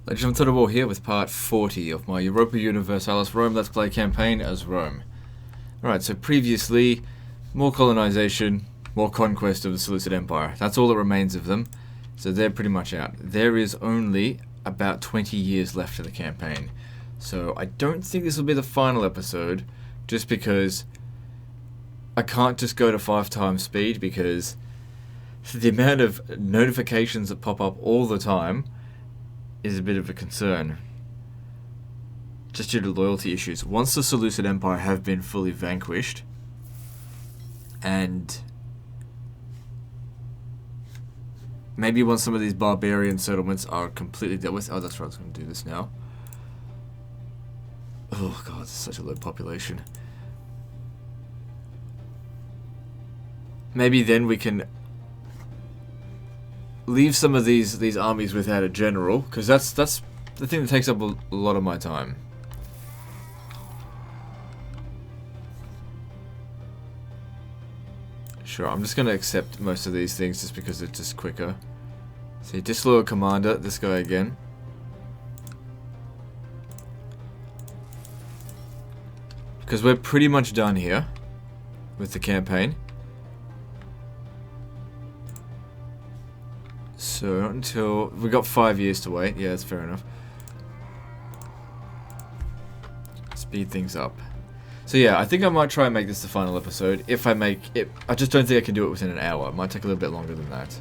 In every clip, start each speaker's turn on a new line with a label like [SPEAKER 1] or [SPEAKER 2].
[SPEAKER 1] Legend of the War here with part 40 of my Europa Universalis Rome Let's Play campaign as Rome. Alright, so previously, more colonization, more conquest of the Seleucid Empire. That's all that remains of them, so they're pretty much out. There is only about 20 years left of the campaign. So I don't think this will be the final episode, just because I can't just go to 5 times speed, because the amount of notifications that pop up all the time is a bit of a concern, just due to loyalty issues. Once the Seleucid Empire have been fully vanquished, and maybe once some of these barbarian settlements are completely dealt with. Oh, that's right, I was going to do this now. Oh god, it's such a low population. Maybe then we can leave some of these armies without a general, because that's the thing that takes up a lot of my time. Sure, I'm just going to accept most of these things just because it's just quicker. See, disloyal commander, this guy again. Because we're pretty much done here with the campaign. So, not until... we've got 5 years to wait. Yeah, that's fair enough. Speed things up. So yeah, I think I might try and make this the final episode. If I make it... I just don't think I can do it within an hour. It might take a little bit longer than that.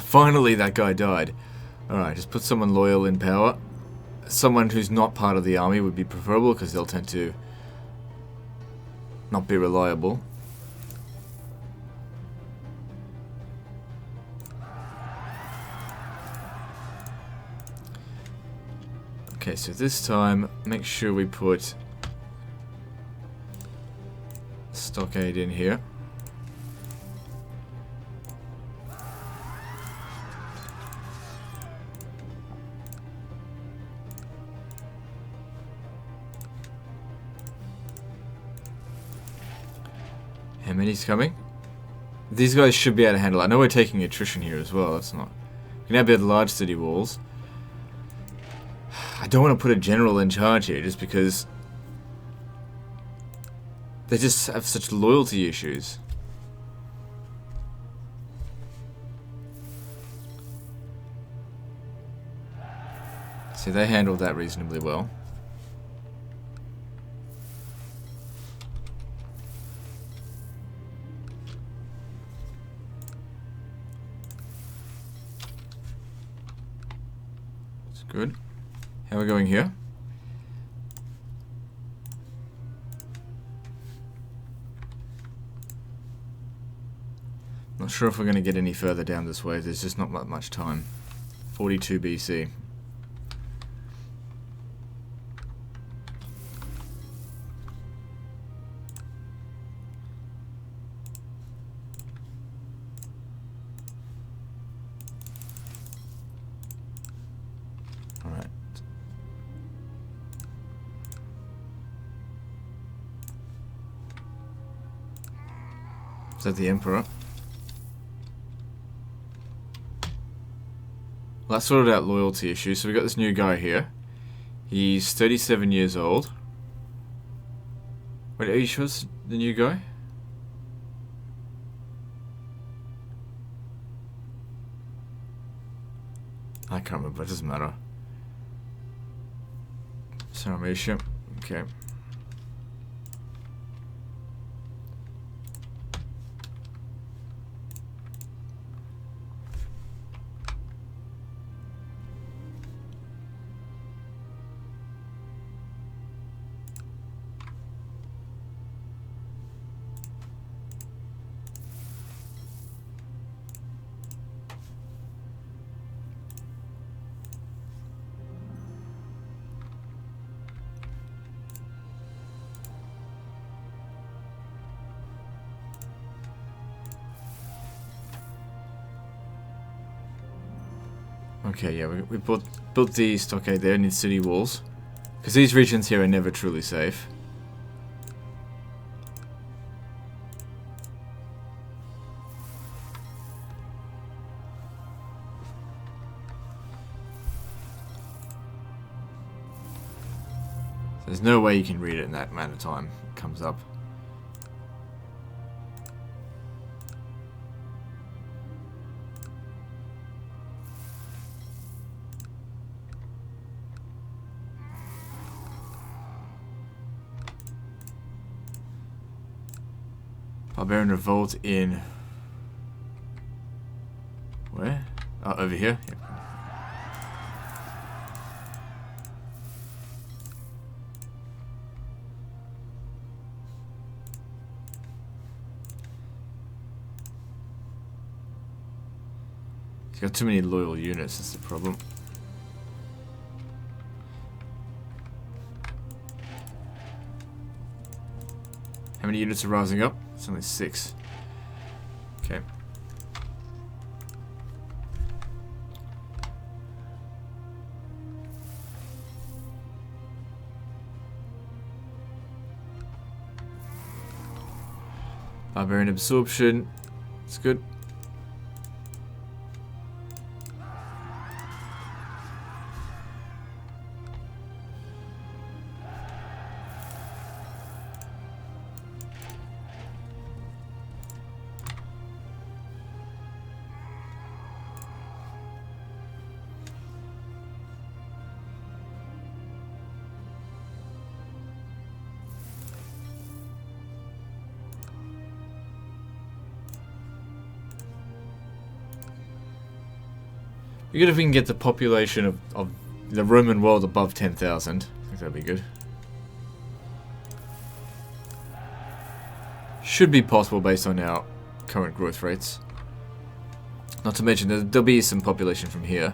[SPEAKER 1] Finally, that guy died. Alright, just put someone loyal in power. Someone who's not part of the army would be preferable, because they'll tend to not be reliable. Okay, so this time, make sure we put stockade in here. How many's coming? These guys should be able to handle it. I know we're taking attrition here as well. That's not... we can have build large city walls. I don't want to put a general in charge here just because they just have such loyalty issues. See, they handled that reasonably well. Good. How are we going here? Not sure if we're going to get any further down this way. There's just not that much time. 42 BC. Is that the Emperor? Well, that sorted out loyalty issues. So we got this new guy here. He's 37 years old. Wait, are you sure it's the new guy? I can't remember, it doesn't matter. Sarmatia, okay. Okay, yeah, we built the stockade there near city walls. Because these regions here are never truly safe. There's no way you can read it in that amount of time it comes up. Barbarian revolt in... Where? Oh, over here? Yep. He's got too many loyal units, that's the problem. How many units are rising up? It's only 6. Okay. Barbarian absorption. It's good. Be good if we can get the population of the Roman world above 10,000. I think that'd be good. Should be possible based on our current growth rates. Not to mention there'll be some population from here.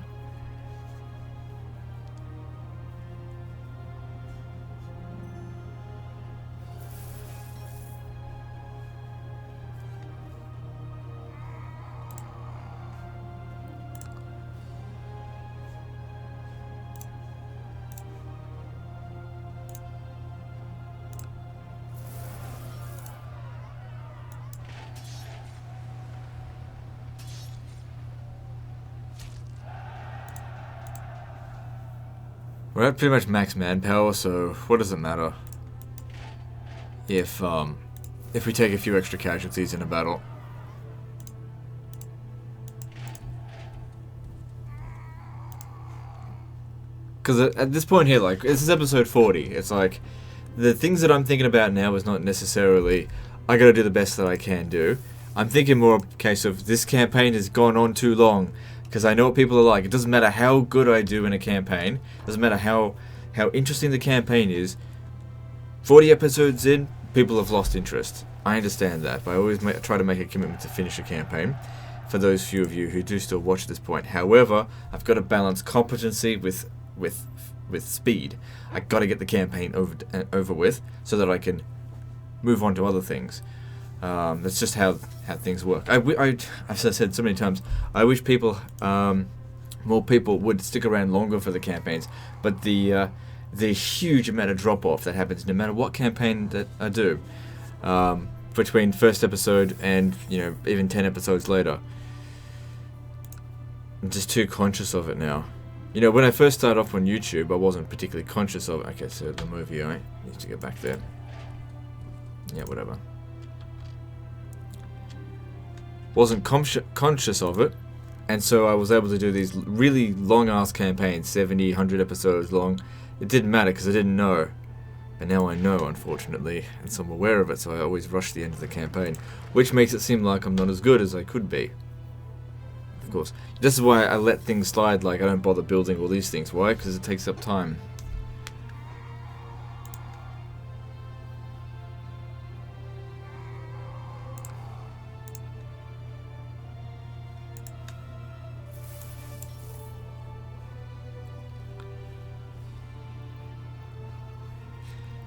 [SPEAKER 1] We're at pretty much max manpower, so what does it matter if we take a few extra casualties in a battle? Because at this point here, like, this is episode 40. It's like, the things that I'm thinking about now is not necessarily, I gotta do the best that I can do. I'm thinking more of a case of, this campaign has gone on too long. Because I know what people are like. It doesn't matter how good I do in a campaign. It doesn't matter how interesting the campaign is. 40 episodes in, people have lost interest. I understand that, but I always try to make a commitment to finish a campaign. For those few of you who do still watch this point. However, I've got to balance competency with speed. I got to get the campaign over with so that I can move on to other things. That's just how things work. As I said so many times, I wish people, more people would stick around longer for the campaigns. But the huge amount of drop off that happens no matter what campaign that I do, between first episode and even 10 episodes later, I'm just too conscious of it now. When I first started off on YouTube, I wasn't particularly conscious of it. Okay, so the movie, I need to get back there. Yeah, whatever. Wasn't conscious of it, and so I was able to do these really long-ass campaigns, 70, 100 episodes long. It didn't matter because I didn't know, but now I know, unfortunately, and so I'm aware of it, so I always rush the end of the campaign, which makes it seem like I'm not as good as I could be. Of course, this is why I let things slide, like I don't bother building all these things. Why? Because it takes up time.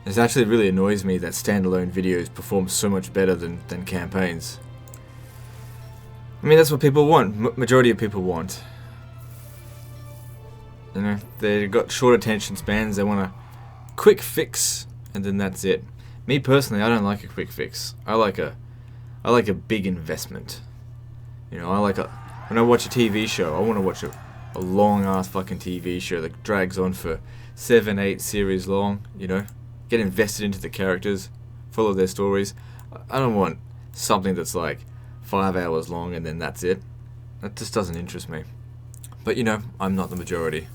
[SPEAKER 1] It actually really annoys me that standalone videos perform so much better than campaigns. I mean, that's what people want. Majority of people want. You know, they've got short attention spans. They want a quick fix, and then that's it. Me personally, I don't like a quick fix. I like a big investment. You know, when I watch a TV show, I want to watch a long ass fucking TV show that drags on for 7, 8 series long. You know, get invested into the characters, follow their stories. I don't want something that's like 5 hours long and then that's it. That just doesn't interest me. But you know, I'm not the majority.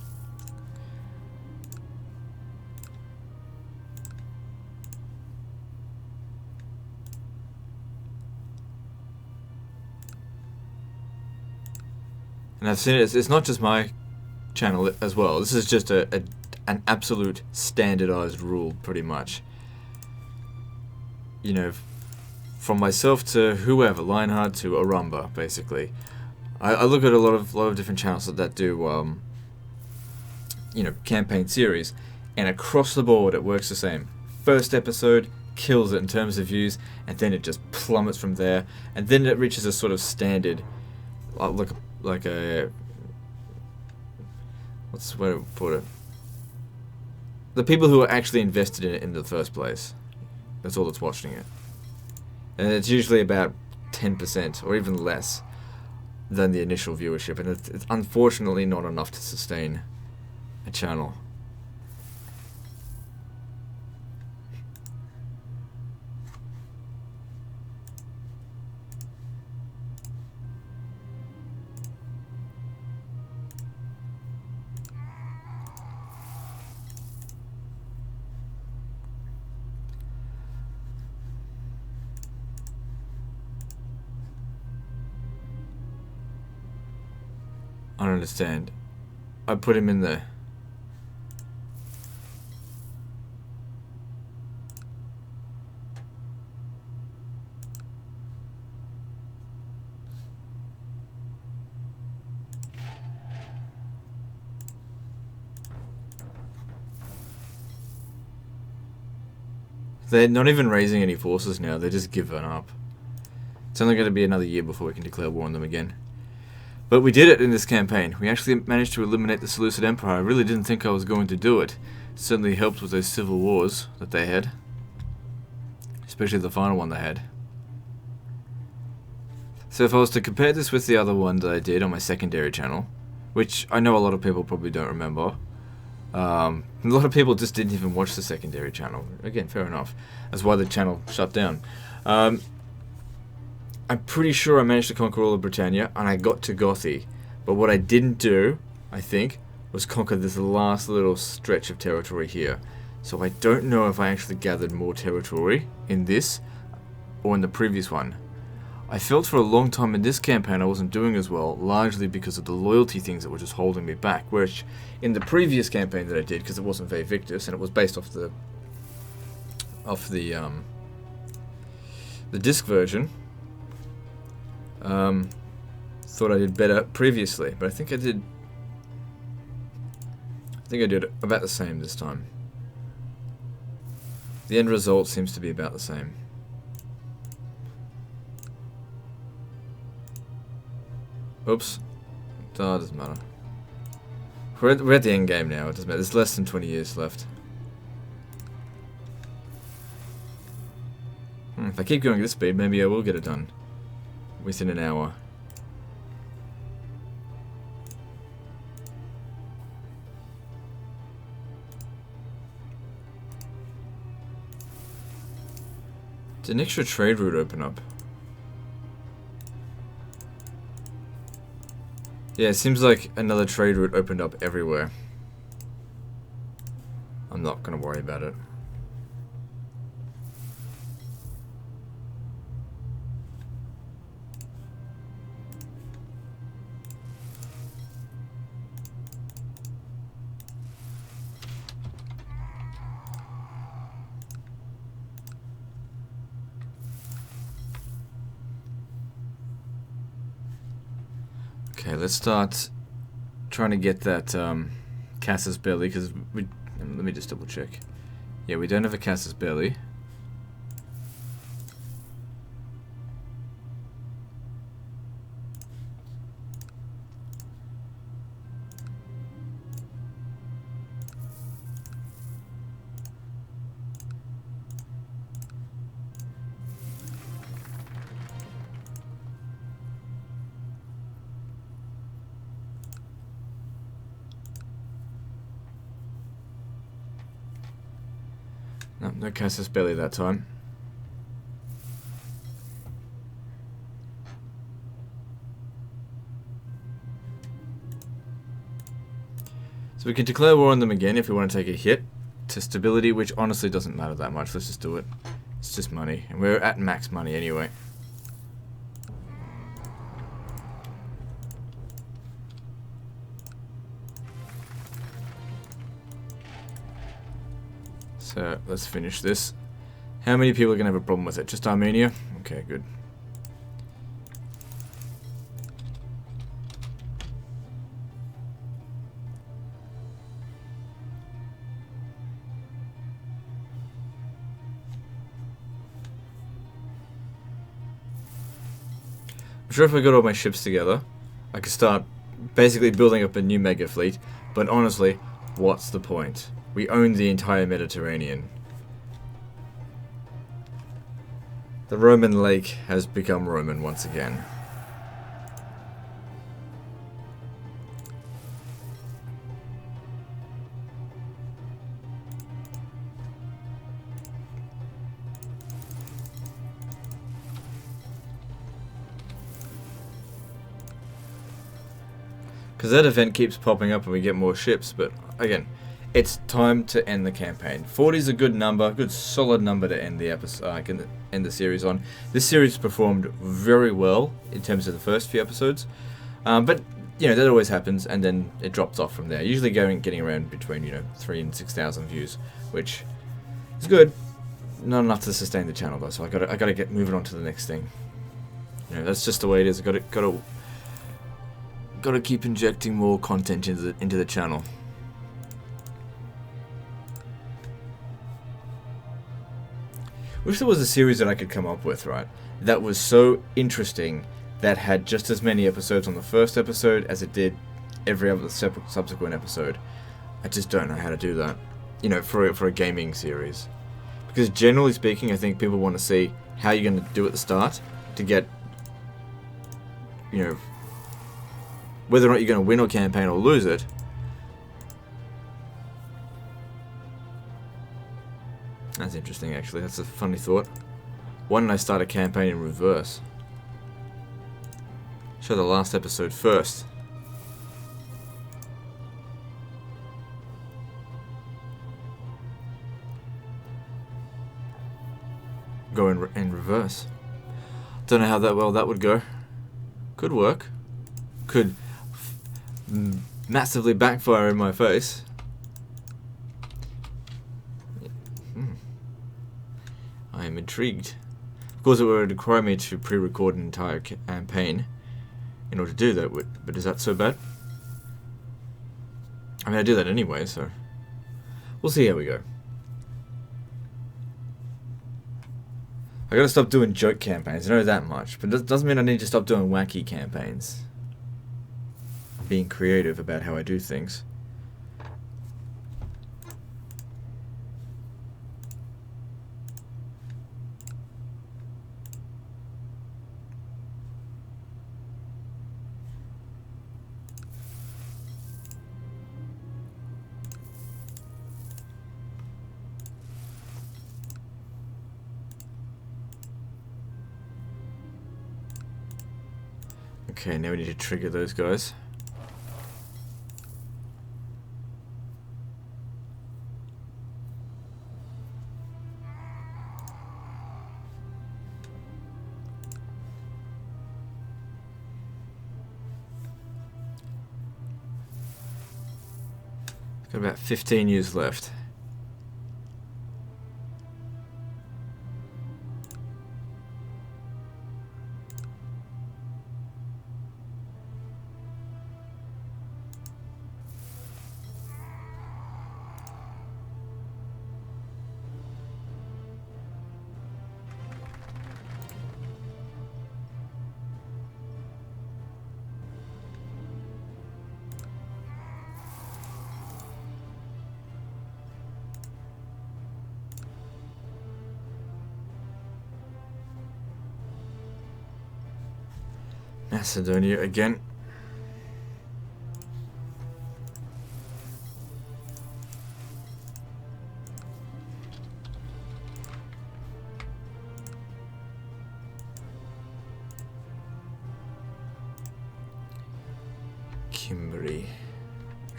[SPEAKER 1] And I've seen it, it's not just my channel as well. This is just an absolute standardized rule, pretty much. You know, from myself to whoever, Lionheart to Arumba, basically. I look at a lot of different channels that do, you know, campaign series, and across the board it works the same. First episode kills it in terms of views, and then it just plummets from there, and then it reaches a sort of standard, like a, what's the way to put it? The people who are actually invested in it in the first place. That's all that's watching it. And it's usually about 10% or even less than the initial viewership, and it's unfortunately not enough to sustain a channel. I don't understand. I put him in there. They're not even raising any forces now, they're just giving up. It's only going to be another year before we can declare war on them again. But we did it in this campaign. We actually managed to eliminate the Seleucid Empire. I really didn't think I was going to do it. It certainly helped with those civil wars that they had. Especially the final one they had. So if I was to compare this with the other one that I did on my secondary channel, which I know a lot of people probably don't remember. A lot of people just didn't even watch the secondary channel. Again, fair enough. That's why the channel shut down. I'm pretty sure I managed to conquer all of Britannia, and I got to Gothi. But what I didn't do, I think, was conquer this last little stretch of territory here. So I don't know if I actually gathered more territory in this, or in the previous one. I felt for a long time in this campaign I wasn't doing as well, largely because of the loyalty things that were just holding me back. Whereas in the previous campaign that I did, because it wasn't Vae Victis, and it was based off the disc version, thought I did better previously, but I think I did about the same this time. The end result seems to be about the same. Oops. Oh, it doesn't matter. We're at the end game now, it doesn't matter. There's less than 20 years left. If I keep going at this speed, maybe I will get it done within an hour. Did an extra trade route open up? Yeah, it seems like another trade route opened up everywhere. I'm not gonna worry about it. Okay, let's start trying to get that Casus Belli, because we... Let me just double check. Yeah, we don't have a Casus Belli. No, no casus belli that time. So we can declare war on them again if we want to take a hit to stability, which honestly doesn't matter that much. Let's just do it. It's just money, and we're at max money anyway. So let's finish this. How many people are going to have a problem with it? Just Armenia? Okay, good. I'm sure if I got all my ships together, I could start basically building up a new mega fleet, but honestly, what's the point? We own the entire Mediterranean. The Roman lake has become Roman once again. Because that event keeps popping up and we get more ships, but again, it's time to end the campaign. 40 is a good number, good solid number to end the episode, end the series on. This series performed very well in terms of the first few episodes, but you know that always happens, and then it drops off from there. Usually getting around between 3,000 and 6,000 views, which is good. Not enough to sustain the channel though, so I gotta get moving on to the next thing. That's just the way it is. Gotta keep injecting more content into the channel. Wish there was a series that I could come up with, right? That was so interesting, that had just as many episodes on the first episode as it did every other subsequent episode. I just don't know how to do that, for a gaming series. Because generally speaking, I think people want to see how you're going to do at the start to get, whether or not you're going to win a campaign or lose it. That's interesting, actually. That's a funny thought. Why didn't I start a campaign in reverse? Show the last episode first. Go in reverse. Don't know how that would go. Could work. Could massively backfire in my face. I am intrigued. Of course, it would require me to pre-record an entire campaign in order to do that, but is that so bad? I mean, I do that anyway, so we'll see how we go. I gotta stop doing joke campaigns, I know that much, but it doesn't mean I need to stop doing wacky campaigns. Being creative about how I do things. Okay, now we need to trigger those guys. Got about 15 years left. Macedonia again.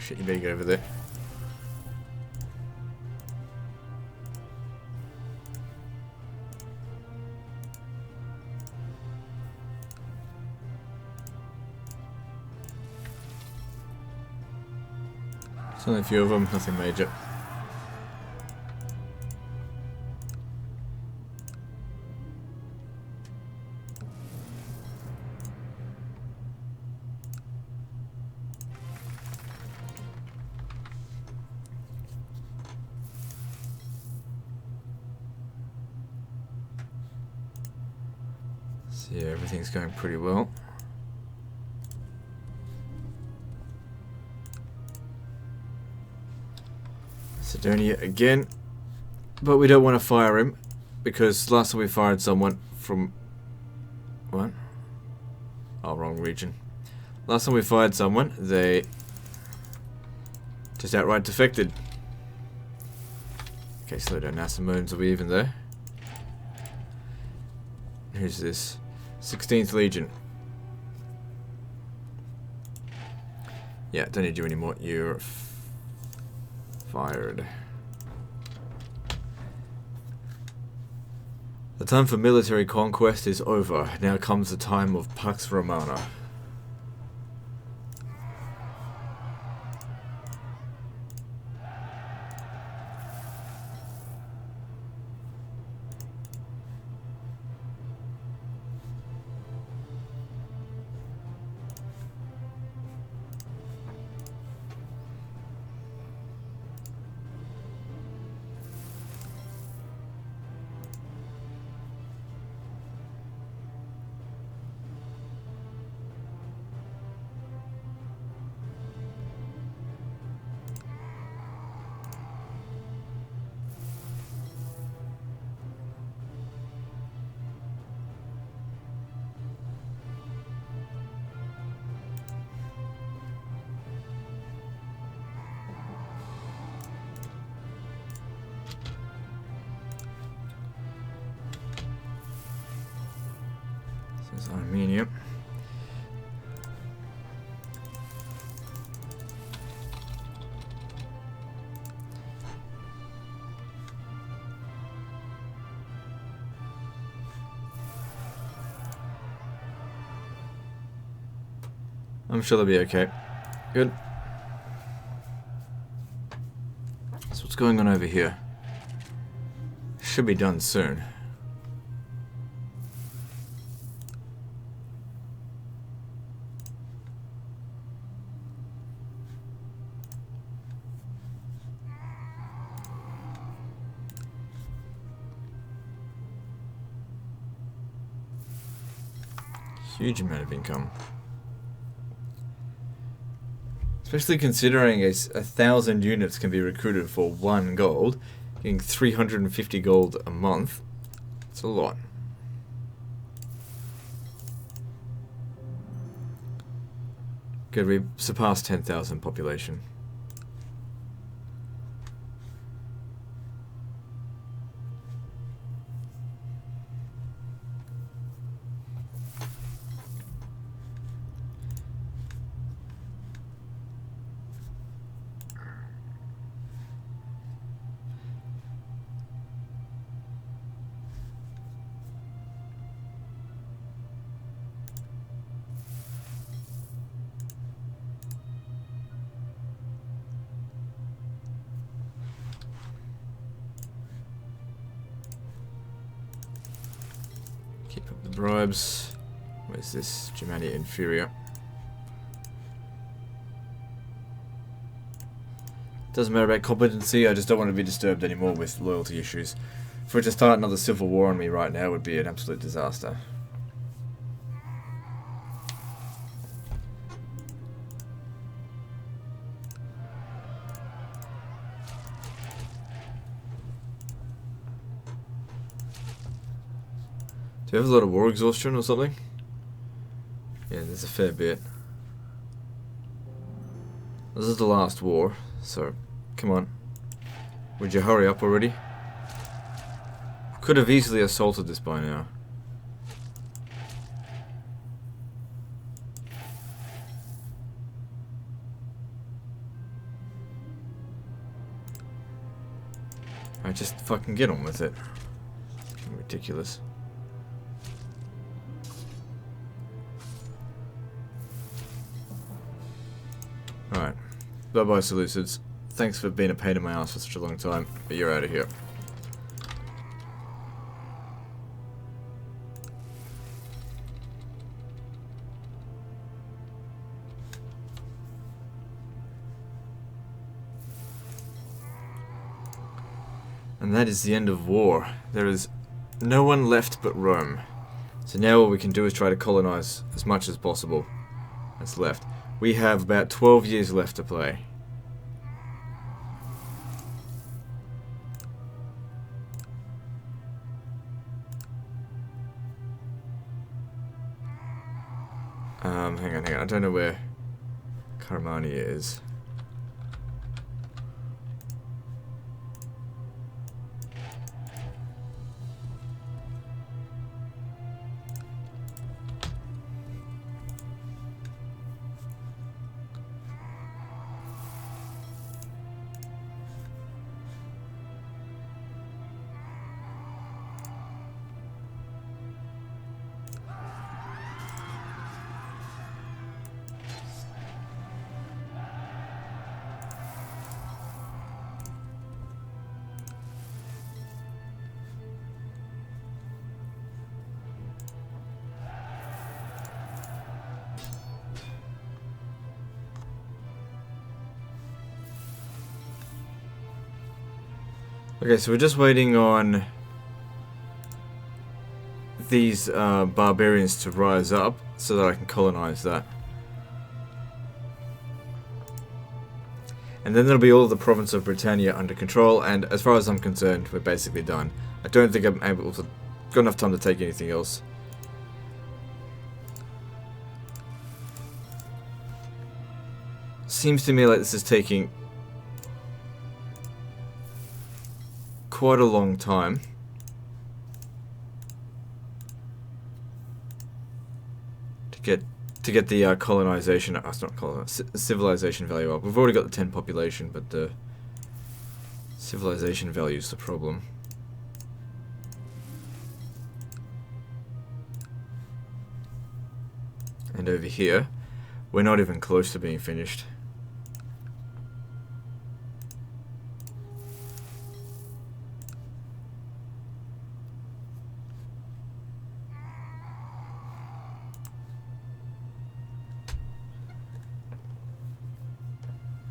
[SPEAKER 1] shit, you better get over there. There's only a few of them, nothing major. So yeah, everything's going pretty well. Sidonia again, but we don't want to fire him because last time we fired someone from what? Oh, wrong region. Last time we fired someone, they just outright defected. Okay, slow down. NASA moons will be even there. Who's this? 16th Legion. Yeah, don't need you anymore. You're fired. The time for military conquest is over. Now comes the time of Pax Romana. This is Armenia. I'm sure they'll be okay. Good. So what's going on over here? Should be done soon. Huge amount of income. Especially considering 1,000 units can be recruited for 1 gold, getting 350 gold a month. It's a lot. Good, we surpassed 10,000 population. Keep up the bribes. Where's this? Germania Inferior. Doesn't matter about competency, I just don't want to be disturbed anymore with loyalty issues. For it to start another civil war on me right now would be an absolute disaster. Do you have a lot of war exhaustion or something? Yeah, there's a fair bit. This is the last war, so come on. Would you hurry up already? Could have easily assaulted this by now. I just fucking get on with it. Ridiculous. Alright. Bye-bye, Seleucids. Thanks for being a pain in my ass for such a long time, but you're out of here. And that is the end of war. There is no one left but Rome. So now what we can do is try to colonize as much as possible that's left. We have about 12 years left to play. Hang on. I don't know where Carmania is. Okay, so we're just waiting on these barbarians to rise up so that I can colonize that. And then there'll be all of the province of Britannia under control, and as far as I'm concerned, we're basically done. I don't think I'm able to... got enough time to take anything else. Seems to me like this is taking quite a long time. To get the colonization, it's not civilization value up. We've already got the 10 population, but the civilization value is the problem. And over here, we're not even close to being finished.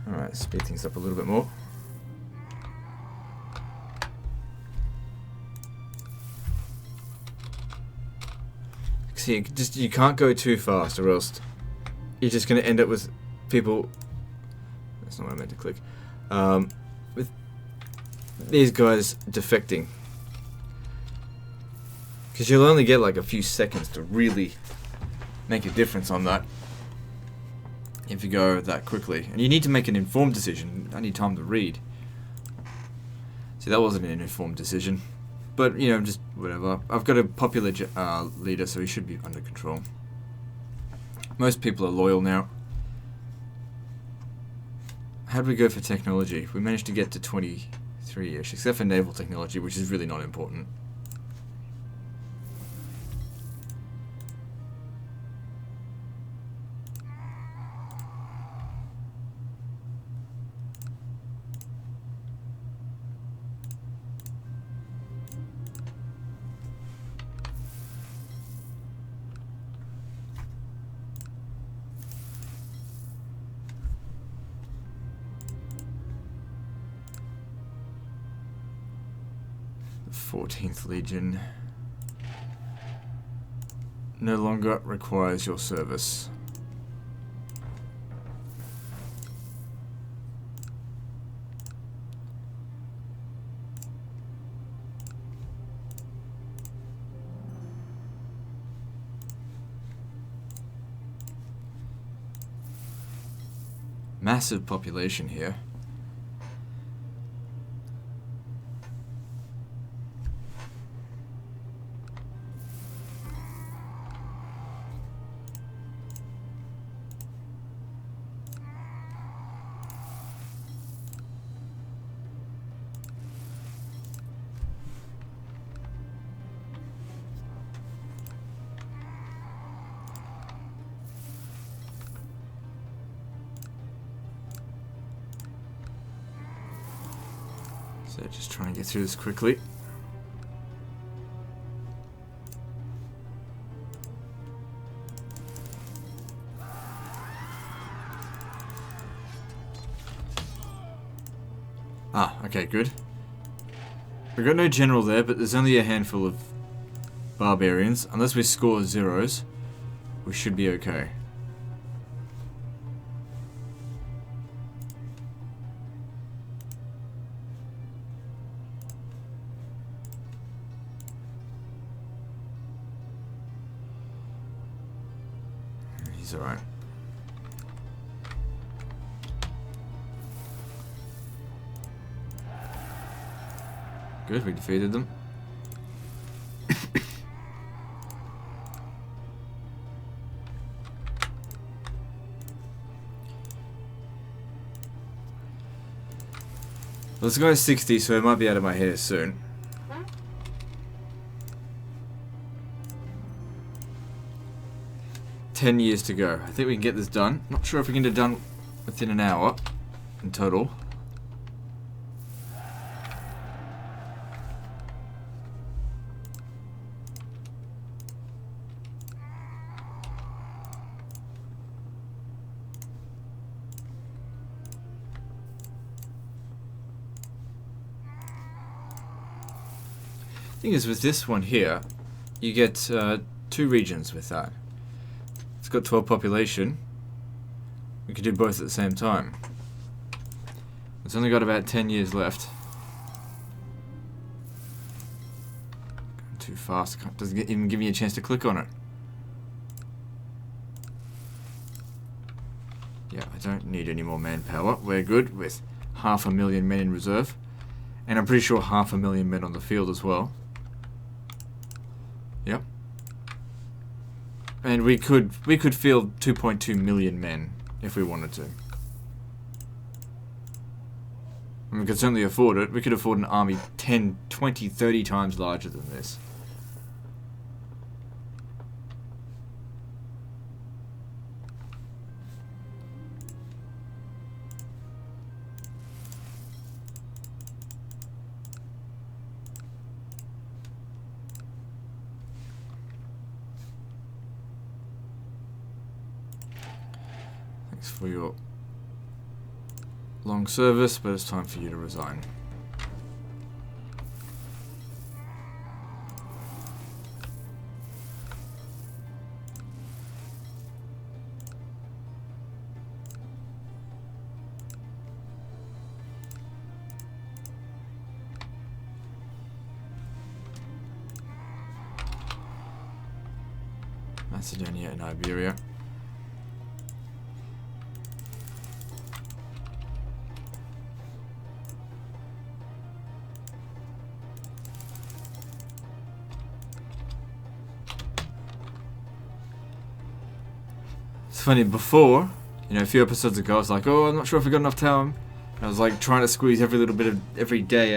[SPEAKER 1] Alright, speed things up a little bit more. See, you can't go too fast or else you're just going to end up with people... That's not what I meant to click. With these guys defecting. Because you'll only get like a few seconds to really make a difference on that. If you go that quickly. And you need to make an informed decision. I need time to read. See, that wasn't an informed decision. But, you know, just whatever. I've got a popular leader, so he should be under control. Most people are loyal now. How did we go for technology? We managed to get to 23-ish, except for naval technology, which is really not important. The 14th Legion no longer requires your service. Massive population here. So just trying to get through this quickly. Ah, okay, good. We've got no general there, but there's only a handful of barbarians. Unless we score zeros, we should be okay. He's alright. Good, we defeated them. Well, this guy's 60, so it might be out of my hair soon. "10 years to go." I think we can get this done. Not sure if we can get it done within an hour in total. Thing is, with this one here, you get 2 regions with that. It's got 12 population. We could do both at the same time. It's only got about 10 years left. Going too fast. Doesn't even give me a chance to click on it. Yeah, I don't need any more manpower. We're good with 500,000 men in reserve. And I'm pretty sure 500,000 men on the field as well. Yep. And we could field 2.2 million men if we wanted to. And we could certainly afford it. We could afford an army 10, 20, 30 times larger than this. Thanks for your long service, but it's time for you to resign. Macedonia and Iberia. It's funny, before, a few episodes ago, I was like, oh, I'm not sure if we got enough time. And I was like trying to squeeze every little bit of every day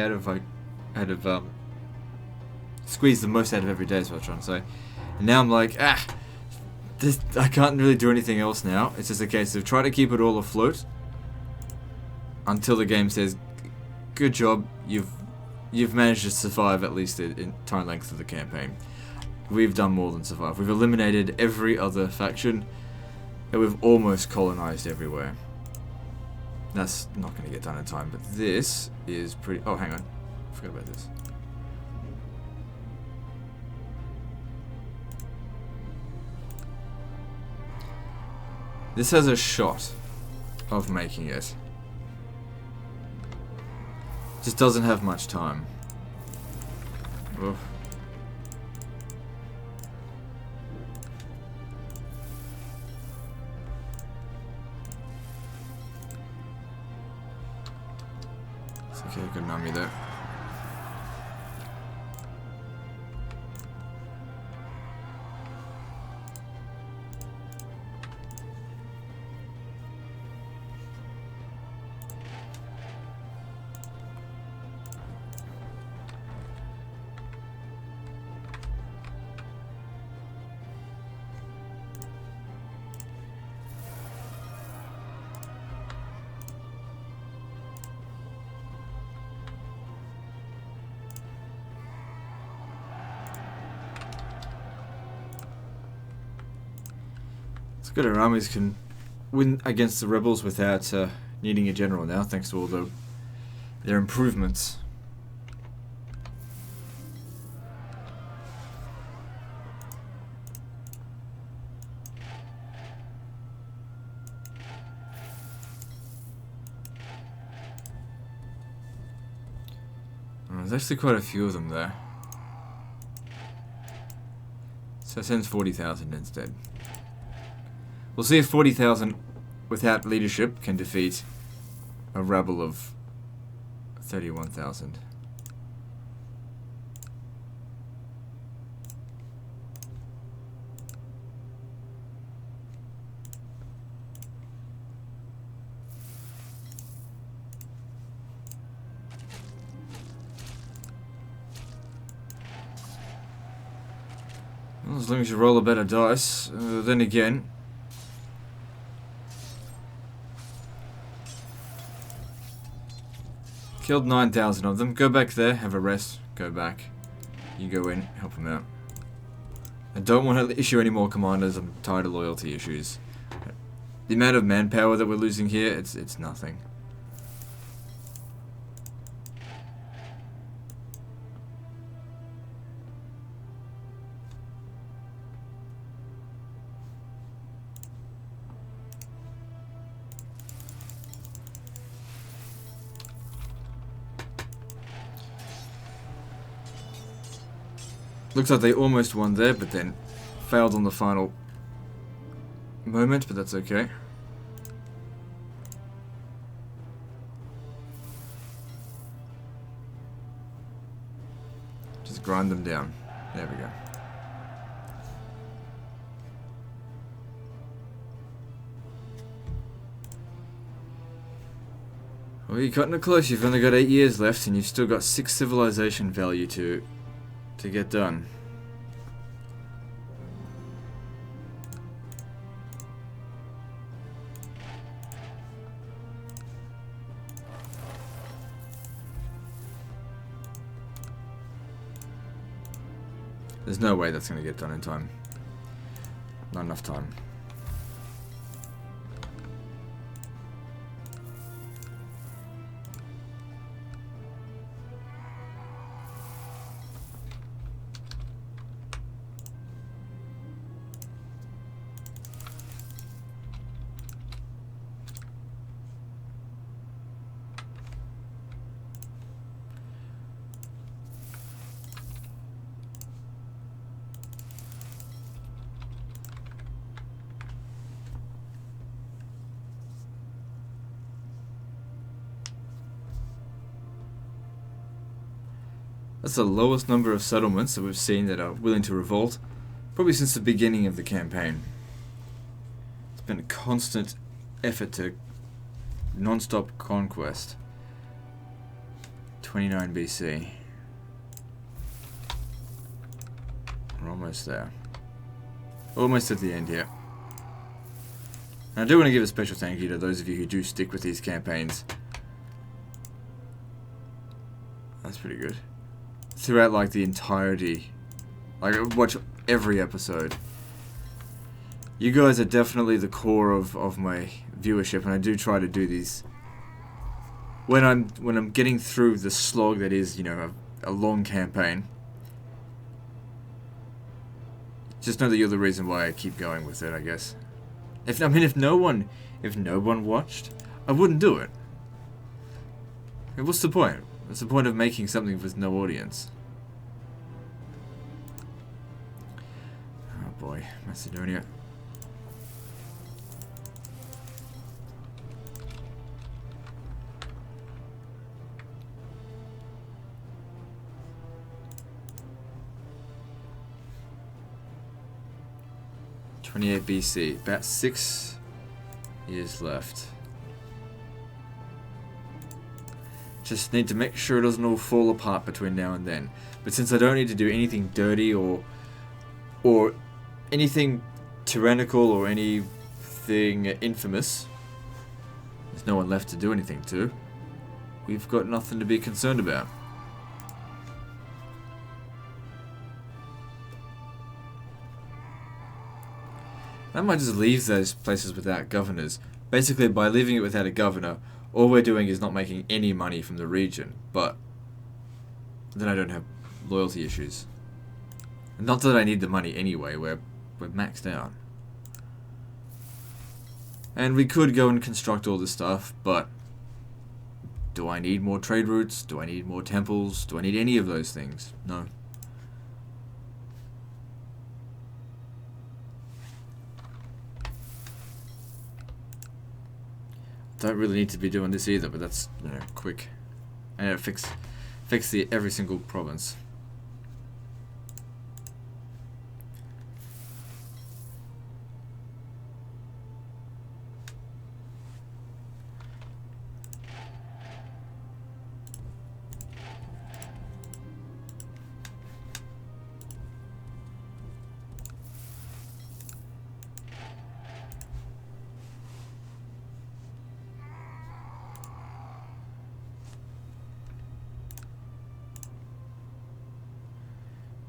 [SPEAKER 1] squeeze the most out of every day is what I was trying to say. And now I'm like, I can't really do anything else now. It's just a case of try to keep it all afloat until the game says, good job, you've managed to survive at least the entire length of the campaign. We've done more than survive. We've eliminated every other faction, and we've almost colonized everywhere. That's not going to get done in time, but this is pretty... Oh, hang on. I forgot about this. This has a shot of making it. Just doesn't have much time. Oof. It's okay, good on me there. Good, our armies can win against the rebels without needing a general now, thanks to all their improvements. There's actually quite a few of them there. So it sends 40,000 instead. We'll see if 40,000 without leadership can defeat a rabble of 31,000. Well, as long as you roll a better dice, then again, killed 9,000 of them. Go back there, have a rest, go back. You go in, help them out. I don't want to issue any more commanders, I'm tired of loyalty issues. The amount of manpower that we're losing here, it's nothing. Looks like they almost won there, but then failed on the final moment, but that's okay. Just grind them down. There we go. Well, you're cutting it close. You've only got 8 years left, and you've still got 6 civilization value to get done. There's no way that's going to get done in time. Not enough time. That's the lowest number of settlements that we've seen that are willing to revolt, probably since the beginning of the campaign. It's been a constant effort to non-stop conquest. 29 BC. We're almost there. Almost at the end here. And I do want to give a special thank you to those of you who do stick with these campaigns. That's pretty good. Throughout like the entirety, like I watch every episode. You guys are definitely the core of my viewership, and I do try to do these when I'm getting through the slog that is, you know, a long campaign. Just know that you're the reason why I keep going with it, I guess. If no one watched, I wouldn't do it. What's the point? What's the point of making something with no audience? Oh boy, Macedonia. '28 BC, about 6 years left. Just need to make sure it doesn't all fall apart between now and then. But since I don't need to do anything dirty or anything tyrannical or anything infamous, there's no one left to do anything to. We've got nothing to be concerned about. I might just leave those places without governors. Basically, by leaving it without a governor, all we're doing is not making any money from the region, but then I don't have loyalty issues. Not that I need the money anyway, we're maxed out. And we could go and construct all this stuff, but do I need more trade routes? Do I need more temples? Do I need any of those things? No. Don't really need to be doing this either, but that's, you know, quick. And it fix every single province.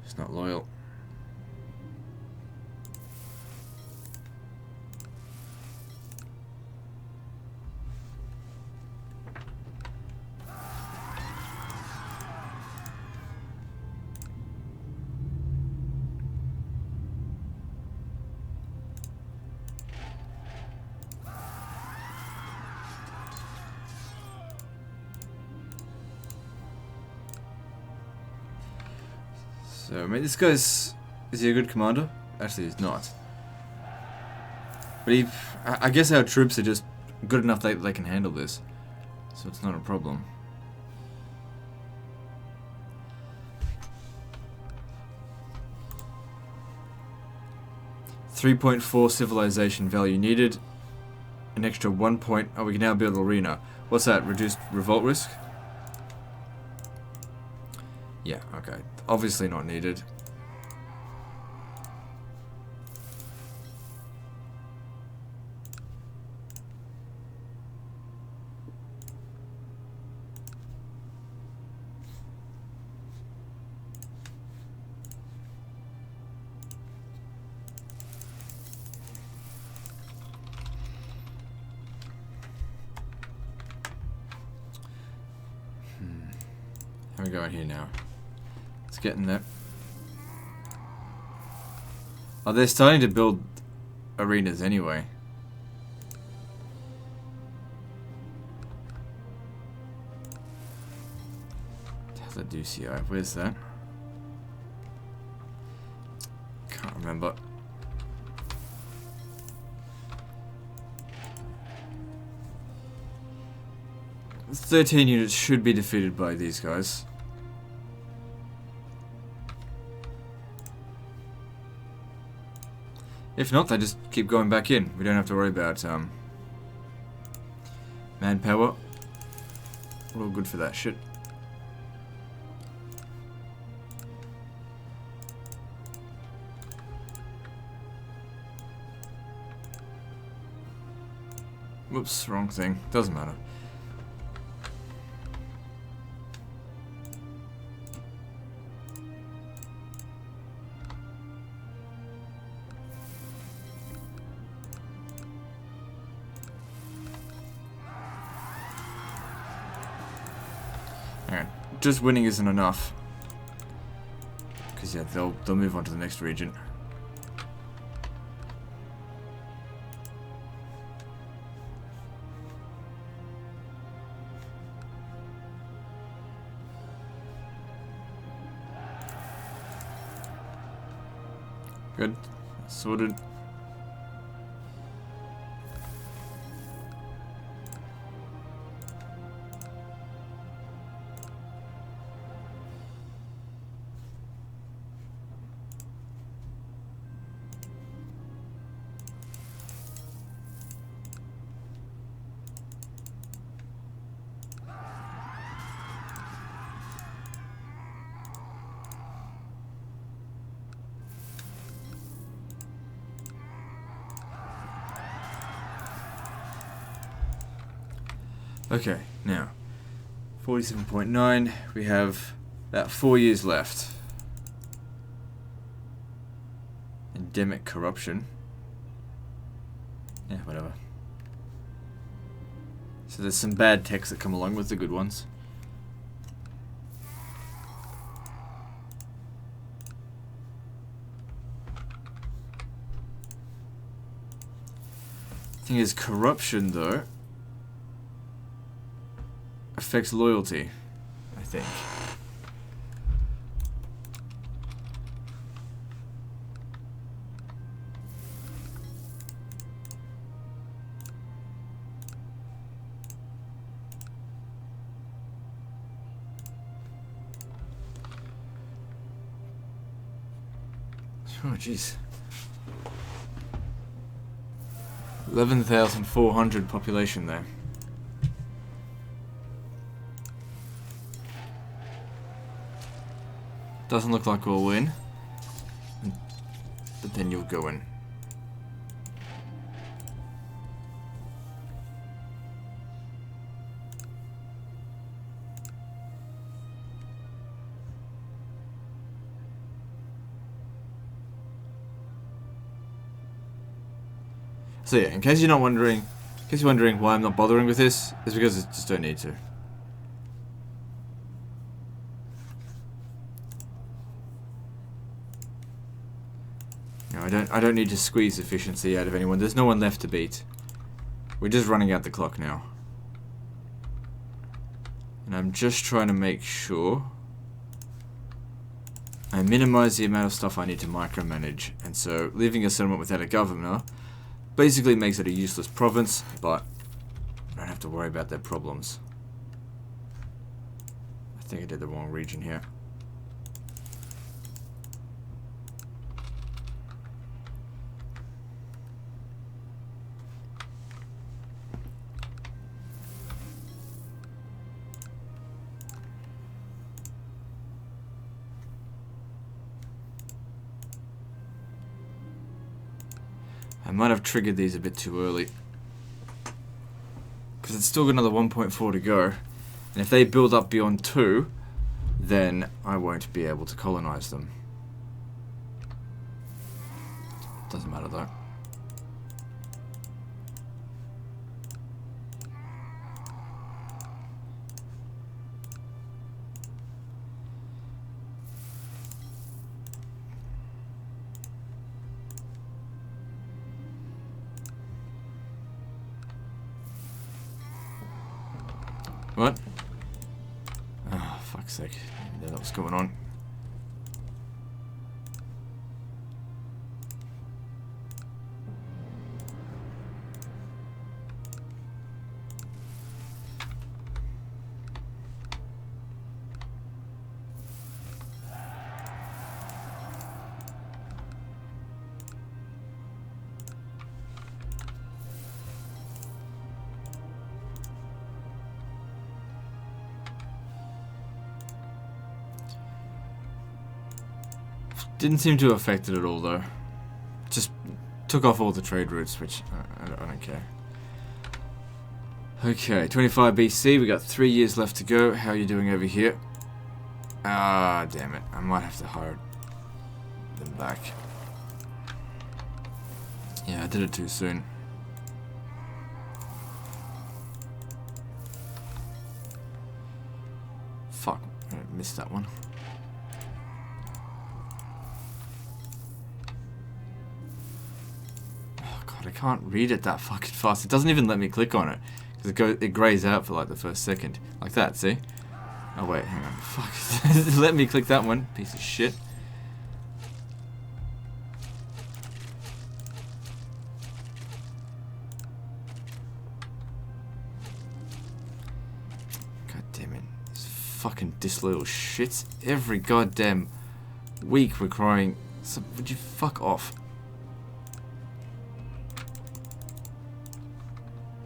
[SPEAKER 1] It's not loyal. So, I mean, this guy's... Is he a good commander? Actually, he's not. But I guess our troops are just good enough that they can handle this. So it's not a problem. .4 civilization value needed. An extra 1 point... Oh, we can now build arena. What's that? Reduced revolt risk? Yeah, okay. Obviously not needed. How are we going here now? It's getting there. Oh, they're starting to build arenas anyway. Talladucii, where's that? Can't remember. The 13 units should be defeated by these guys. If not, they just keep going back in. We don't have to worry about manpower. We're all good for that shit. Whoops, wrong thing. Doesn't matter. Alright, just winning isn't enough. Because yeah, they'll move on to the next region. Good. Sorted. Okay, now 47.9, we have about 4 years left. Endemic corruption. Yeah, whatever. So there's some bad texts that come along with the good ones. Thing is, corruption though affects loyalty, I think. Oh jeez. 11,400 population there. Doesn't look like we'll win. But then you'll go in. So yeah, in case you're wondering why I'm not bothering with this, it's because I just don't need to. No, I don't need to squeeze efficiency out of anyone. There's no one left to beat. We're just running out the clock now. And I'm just trying to make sure I minimize the amount of stuff I need to micromanage. And so leaving a settlement without a governor basically makes it a useless province, but I don't have to worry about their problems. I think I did the wrong region here. I might have triggered these a bit too early. Because it's still got another 1.4 to go. And if they build up beyond 2, then I won't be able to colonize them. Doesn't matter though. What? Oh, fuck's sake. I didn't know what's going on. Didn't seem to affect it at all though. Just took off all the trade routes, which I don't care. Okay, 25 BC, we got 3 years left to go. How are you doing over here? Ah, damn it. I might have to hire them back. Yeah, I did it too soon. Fuck, I missed that one. I can't read it that fucking fast. It doesn't even let me click on it. Because it grays out for like the first second. Like that, see? Oh wait, hang on. Fuck. Let me click that one. Piece of shit. God damn it. These fucking disloyal shits. Every goddamn week we're crying. So, would you fuck off?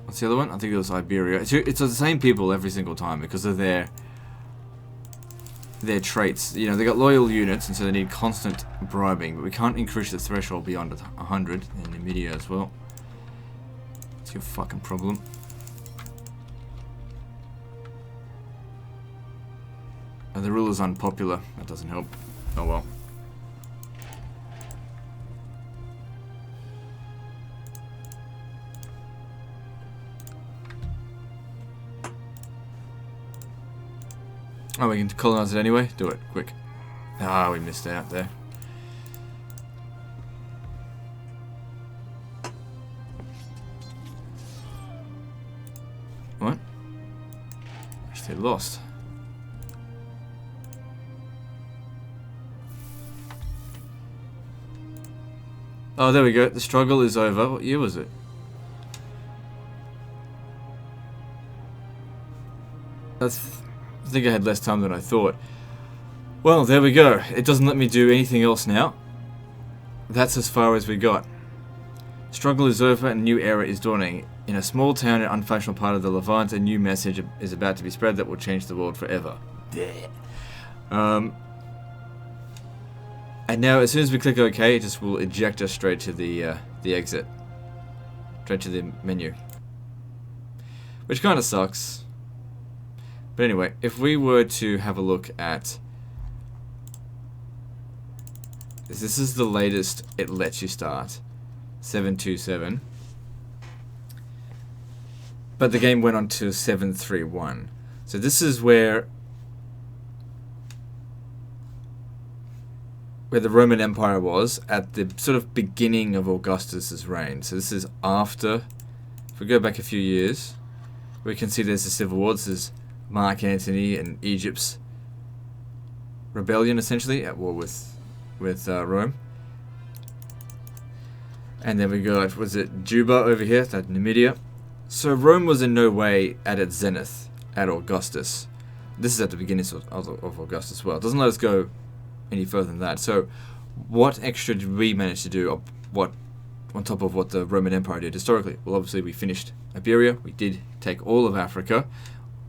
[SPEAKER 1] What's the other one? I think it was Iberia. It's the same people every single time because of their traits. You know, they got loyal units, and so they need constant bribing. But we can't increase the threshold beyond 100 in Numidia as well. It's your fucking problem. And the ruler's unpopular. That doesn't help. Oh well. Oh, we can colonize it anyway? Do it, quick. Ah, we missed out there. What? Actually lost. Oh, there we go. The struggle is over. What year was it? I think I had less time than I thought. Well, there we go. It doesn't let me do anything else now. That's as far as we got. Struggle is over and a new era is dawning. In a small town and unfashionable part of the Levant, a new message is about to be spread that will change the world forever. And now, as soon as we click OK, it just will eject us straight to the exit. Straight to the menu. Which kind of sucks. But anyway, if we were to have a look at... This is the latest it lets you start. 727. But the game went on to 731. So this is where the Roman Empire was at the sort of beginning of Augustus's reign. So this is after, if we go back a few years, we can see there's a civil war. This is Mark Antony and Egypt's rebellion, essentially, at war with Rome. And then we got, was it Juba over here, that's Numidia. So Rome was in no way at its zenith at Augustus. This is at the beginning of Augustus as well. It doesn't let us go any further than that. So what extra did we manage to do on top of what the Roman Empire did historically? Well, obviously we finished Iberia. We did take all of Africa.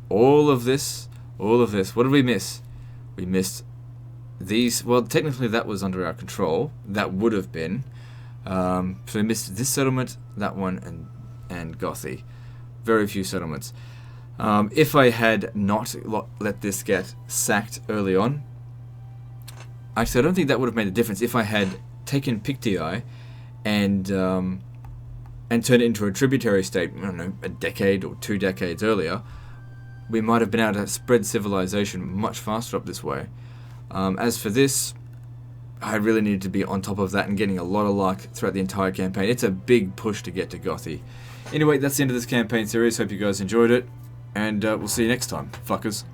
[SPEAKER 1] All of this. What did we miss? We missed these. Well, technically that was under our control. That would have been. So we missed this settlement, that one, and Gothi. Very few settlements. If I had not let this get sacked early on, actually I don't think that would have made a difference. If I had taken Pictii and turned it into a tributary state, I don't know, a decade or 2 decades earlier, we might have been able to spread civilization much faster up this way. As for this, I really needed to be on top of that and getting a lot of luck throughout the entire campaign. It's a big push to get to Gothi. Anyway, that's the end of this campaign series. Hope you guys enjoyed it, and we'll see you next time, fuckers.